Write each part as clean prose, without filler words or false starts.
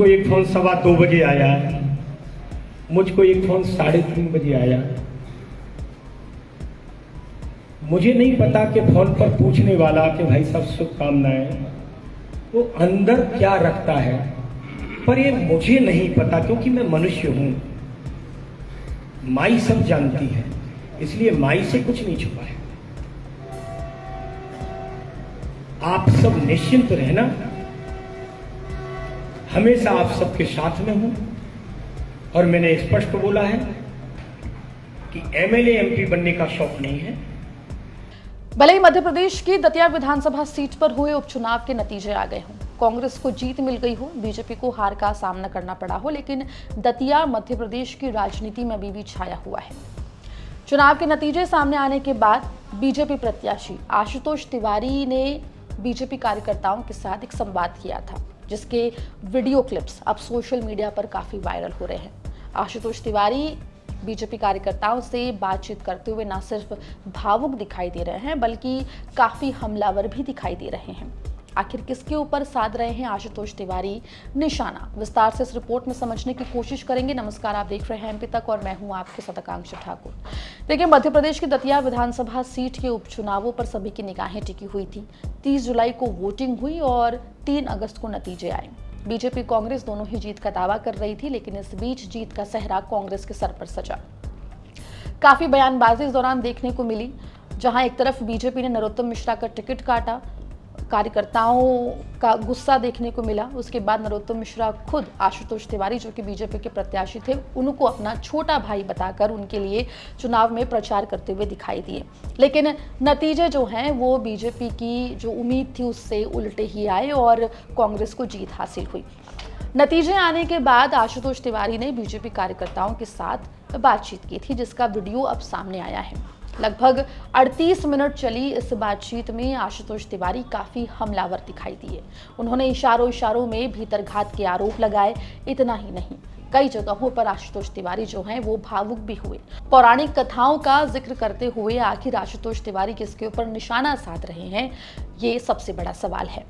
मुझको एक फोन 2:15 बजे आया, मुझको एक फोन 3:30 बजे आया। मुझे नहीं पता कि फोन पर पूछने वाला कि भाई साहब शुभकामनाएं वो अंदर क्या रखता है, पर ये मुझे नहीं पता क्योंकि मैं मनुष्य हूं। माई सब जानती है, इसलिए माई से कुछ नहीं छुपा है। आप सब निश्चिंत रहना, हमेशा आप सबके साथ में हूं। और मैंने स्पष्ट बोला है कि एमएलए एमपी बनने का शौक नहीं है। भले ही मध्य प्रदेश की दतिया विधानसभा सीट पर हुए उपचुनाव के नतीजे आ गए हों, कांग्रेस को जीत मिल गई हो, बीजेपी को हार का सामना करना पड़ा हो, लेकिन दतिया मध्य प्रदेश की राजनीति में अभी भी छाया हुआ है। चुनाव के नतीजे सामने आने के बाद बीजेपी प्रत्याशी आशुतोष तिवारी ने बीजेपी कार्यकर्ताओं के साथ एक संवाद किया था, जिसके वीडियो क्लिप्स अब सोशल मीडिया पर काफी वायरल हो रहे हैं। आशुतोष तिवारी बीजेपी कार्यकर्ताओं से बातचीत करते हुए न सिर्फ भावुक दिखाई दे रहे हैं, बल्कि काफी हमलावर भी दिखाई दे रहे हैं। आखिर किसके ऊपर साध रहे हैं आशुतोष तिवारी निशाना, विस्तार से इस रिपोर्ट में समझने की कोशिश करेंगे। नमस्कार, आप देख रहे हैं एमपी तक और मैं हूं आपके साथ आकांक्षा ठाकुर। देखिए, मध्य प्रदेश की दतिया विधानसभा सीट के उपचुनावों पर सभी की निगाहें टिकी हुई थी। 30 जुलाई को वोटिंग हुई और 3 अगस्त को नतीजे आए। बीजेपी कांग्रेस दोनों ही जीत का दावा कर रही थी, लेकिन इस बीच जीत का सेहरा कांग्रेस के सर पर सजा। काफी बयानबाजी इस दौरान देखने को मिली, जहां एक तरफ बीजेपी ने नरोत्तम मिश्रा का टिकट काटा, कार्यकर्ताओं का गुस्सा देखने को मिला। उसके बाद नरोत्तम मिश्रा खुद आशुतोष तिवारी, जो कि बीजेपी के प्रत्याशी थे, उनको अपना छोटा भाई बताकर उनके लिए चुनाव में प्रचार करते हुए दिखाई दिए। लेकिन नतीजे जो हैं वो बीजेपी की जो उम्मीद थी उससे उल्टे ही आए और कांग्रेस को जीत हासिल हुई। नतीजे आने के बाद आशुतोष तिवारी ने बीजेपी कार्यकर्ताओं के साथ बातचीत की थी, जिसका वीडियो अब सामने आया है। लगभग 38 मिनट चली इस बातचीत में आशुतोष तिवारी काफी हमलावर दिखाई दिए। उन्होंने इशारों में भीतरघात के आरोप लगाए। इतना ही नहीं, कई जगहों पर आशुतोष तिवारी जो हैं वो भावुक भी हुए। पौराणिक कथाओं का जिक्र करते हुए आखिर आशुतोष तिवारी किसके ऊपर निशाना साध रहे हैं, ये सबसे बड़ा सवाल है।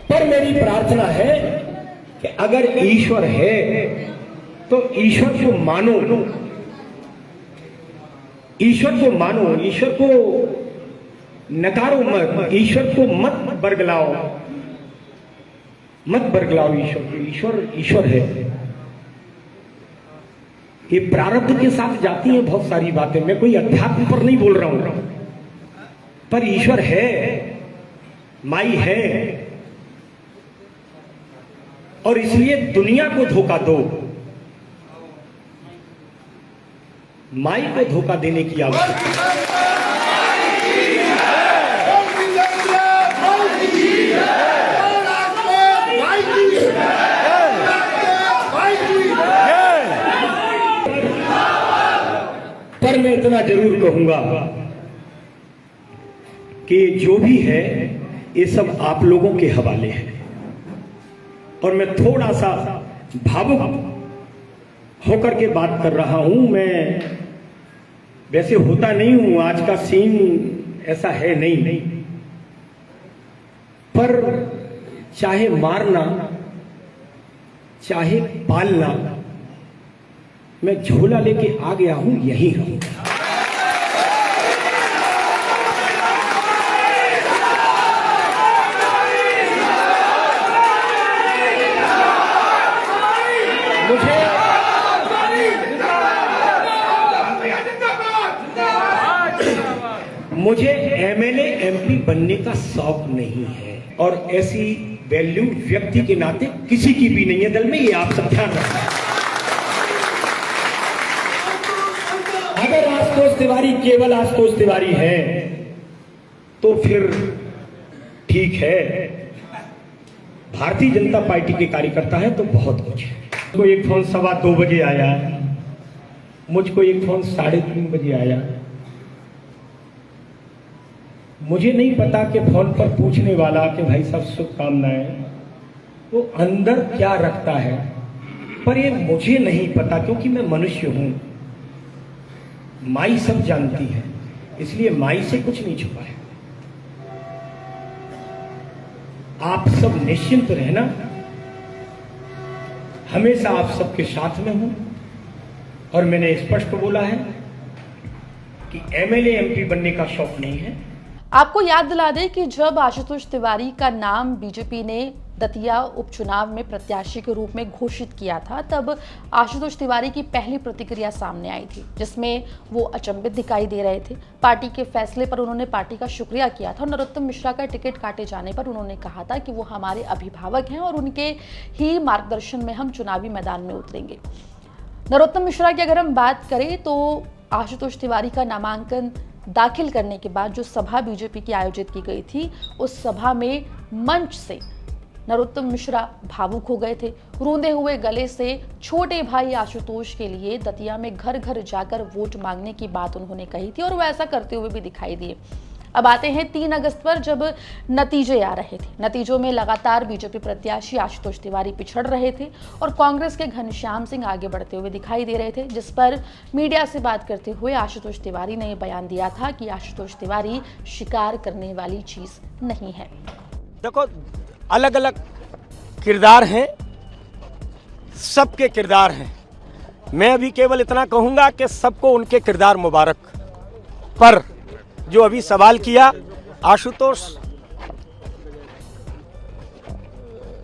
पर मेरी प्रार्थना है कि अगर ईश्वर है तो ईश्वर को मानो, ईश्वर को मानो, ईश्वर को नकारो मत, ईश्वर को मत बरगलाओ, मत बरगलाओ ईश्वर को। ईश्वर है। ये प्रारब्ध के साथ जाती हैं बहुत सारी बातें। मैं कोई अध्यात्म पर नहीं बोल रहा हूं, पर ईश्वर है, माई है, और इसलिए दुनिया को धोखा दो, माई को धोखा देने की आवश्यकता है। पर मैं इतना जरूर कहूंगा कि जो भी है ये सब आप लोगों के हवाले है। और मैं थोड़ा सा भावुक होकर के बात कर रहा हूं। मैं वैसे होता नहीं हूं, आज का सीन ऐसा है नहीं, पर चाहे मारना चाहे पालना, मैं झोला लेके आ गया हूं, यही रहूंगा। मुझे एमएलए एमपी बनने का शौक नहीं है, और ऐसी वैल्यू व्यक्ति के नाते किसी की भी नहीं है दल में, ये आप सब ध्यान रखना। अगर आशुतोष तिवारी केवल आशुतोष तिवारी है तो फिर ठीक है, भारतीय जनता पार्टी के कार्यकर्ता है तो बहुत कुछ है। मुझको एक फोन 2:15 बजे आया, मुझको एक फोन 3:30 बजे आया। मुझे नहीं पता कि फोन पर पूछने वाला कि भाई साहब शुभकामनाएं वो अंदर क्या रखता है, पर ये मुझे नहीं पता क्योंकि मैं मनुष्य हूं। माई सब जानती है, इसलिए माई से कुछ नहीं छुपा है। आप सब निश्चिंत रहना, हमेशा आप सबके साथ में हूं। और मैंने स्पष्ट बोला है कि एमएलए एमपी बनने का शौक नहीं है। आपको याद दिला दें कि जब आशुतोष तिवारी का नाम बीजेपी ने दतिया उपचुनाव में प्रत्याशी के रूप में घोषित किया था, तब आशुतोष तिवारी की पहली प्रतिक्रिया सामने आई थी, जिसमें वो अचंभित दिखाई दे रहे थे। पार्टी के फैसले पर उन्होंने पार्टी का शुक्रिया किया था। नरोत्तम मिश्रा का टिकट काटे जाने पर उन्होंने कहा था कि वो हमारे अभिभावक हैं और उनके ही मार्गदर्शन में हम चुनावी मैदान में उतरेंगे। नरोत्तम मिश्रा की अगर हम बात करें तो आशुतोष तिवारी का नामांकन दाखिल करने के बाद जो सभा बीजेपी की आयोजित की गई थी, उस सभा में मंच से नरोत्तम मिश्रा भावुक हो गए थे। रूंधे हुए गले से छोटे भाई आशुतोष के लिए दतिया में घर घर जाकर वोट मांगने की बात उन्होंने कही थी और वो ऐसा करते हुए भी दिखाई दिए। अब आते हैं 3 अगस्त पर, जब नतीजे आ रहे थे। नतीजों में लगातार बीजेपी प्रत्याशी आशुतोष तिवारी पिछड़ रहे थे और कांग्रेस के घनश्याम सिंह आगे बढ़ते हुए दिखाई दे रहे थे, जिस पर मीडिया से बात करते हुए आशुतोष तिवारी ने बयान दिया था कि आशुतोष तिवारी शिकार करने वाली चीज नहीं है। देखो, अलग अलग किरदार हैं, सबके किरदार हैं। मैं अभी केवल इतना कहूंगा कि सबको उनके किरदार मुबारक। पर जो अभी सवाल किया, आशुतोष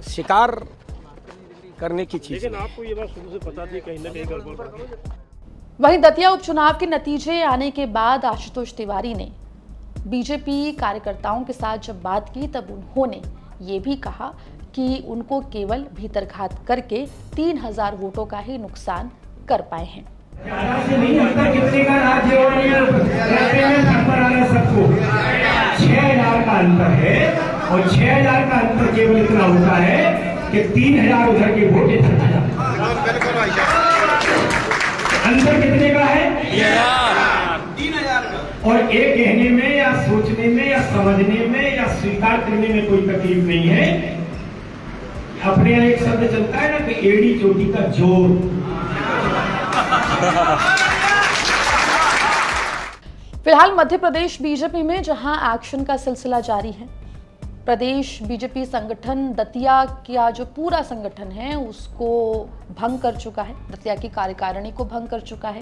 शिकार करने की चीज, लेकिन आपको ये बात शुरू से पता थी कहीं ना कहीं गड़बड़। वहीं दतिया उपचुनाव के नतीजे आने के बाद आशुतोष तिवारी ने बीजेपी कार्यकर्ताओं के साथ जब बात की, तब उन्होंने ये भी कहा कि उनको केवल भीतरघात करके 3000 वोटों का ही नुकसान कर पाए हैं। ज्यादा से नहीं लगता कितने का राज्य और नंबर आ रहा सबको 6000 का अंतर है और 6000 का अंतर केवल इतना होता है कि 3000 उधर के वोट इधर आ जाते। अंतर कितने का है? 3000 का। और एक कहने में या सोचने में या समझने में या स्वीकार करने में कोई तकलीफ नहीं है। अपने यहाँ एक शब्द चलता है ना कि एड़ी चोटी का जोर। फिलहाल मध्य प्रदेश बीजेपी में जहां एक्शन का सिलसिला जारी है, प्रदेश बीजेपी संगठन दतिया का जो पूरा संगठन है उसको भंग कर चुका है, दतिया की कार्यकारिणी को भंग कर चुका है।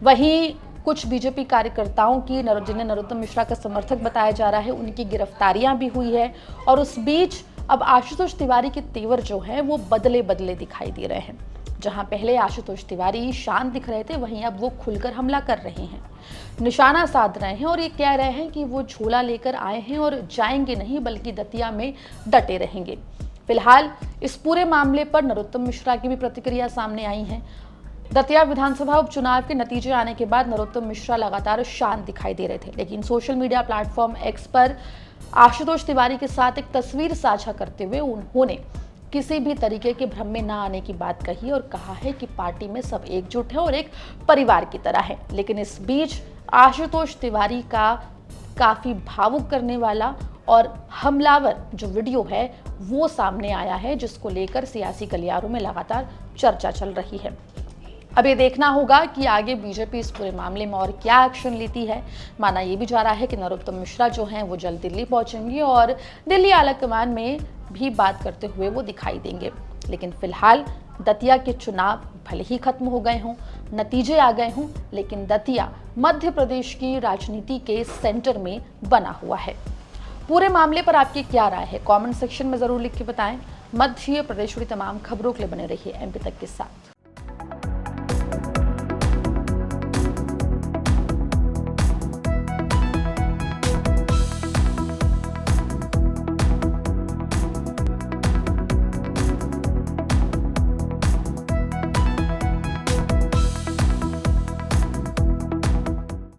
वहीं कुछ बीजेपी कार्यकर्ताओं की, जिन्हें नरोत्तम मिश्रा का समर्थक बताया जा रहा है, उनकी गिरफ्तारियां भी हुई है। और उस बीच अब आशुतोष तिवारी के तेवर जो है वो बदले बदले दिखाई दे रहे हैं। जहां पहले आशुतोष तिवारी शांत दिख रहे थे, वहीं अब वो खुलकर हमला कर रहे हैं, निशाना साध रहे हैं और ये कह रहे हैं कि वो झोला लेकर आए हैं और जाएंगे नहीं, बल्कि दतिया में डटे रहेंगे। फिलहाल इस पूरे मामले पर नरोत्तम मिश्रा की भी प्रतिक्रिया सामने आई है। दतिया विधानसभा उपचुनाव के नतीजे आने के बाद नरोत्तम मिश्रा लगातार शांत दिखाई दे रहे थे, लेकिन सोशल मीडिया प्लेटफॉर्म एक्स पर आशुतोष तिवारी के साथ एक तस्वीर साझा करते हुए उन्होंने किसी भी तरीके के भ्रम में ना आने की बात कही और कहा है कि पार्टी में सब एकजुट है और एक परिवार की तरह है। लेकिन इस बीच आशुतोष तिवारी का काफी भावुक करने वाला और हमलावर जो वीडियो है वो सामने आया है, जिसको लेकर सियासी गलियारों में लगातार चर्चा चल रही है। अब ये देखना होगा कि आगे बीजेपी इस पूरे मामले में और क्या एक्शन लेती है। माना ये भी जा रहा है कि नरोत्तम मिश्रा जो हैं वो जल्द दिल्ली पहुंचेंगे और दिल्ली आलाकमान में भी बात करते हुए वो दिखाई देंगे। लेकिन फिलहाल दतिया के चुनाव भले ही खत्म हो गए हों, नतीजे आ गए हों, लेकिन दतिया मध्य प्रदेश की राजनीति के सेंटर में बना हुआ है। पूरे मामले पर आपकी क्या राय है? कमेंट सेक्शन में जरूर लिख के बताएं। मध्य प्रदेश की तमाम खबरों के लिए बने रहिए एमपी तक के साथ।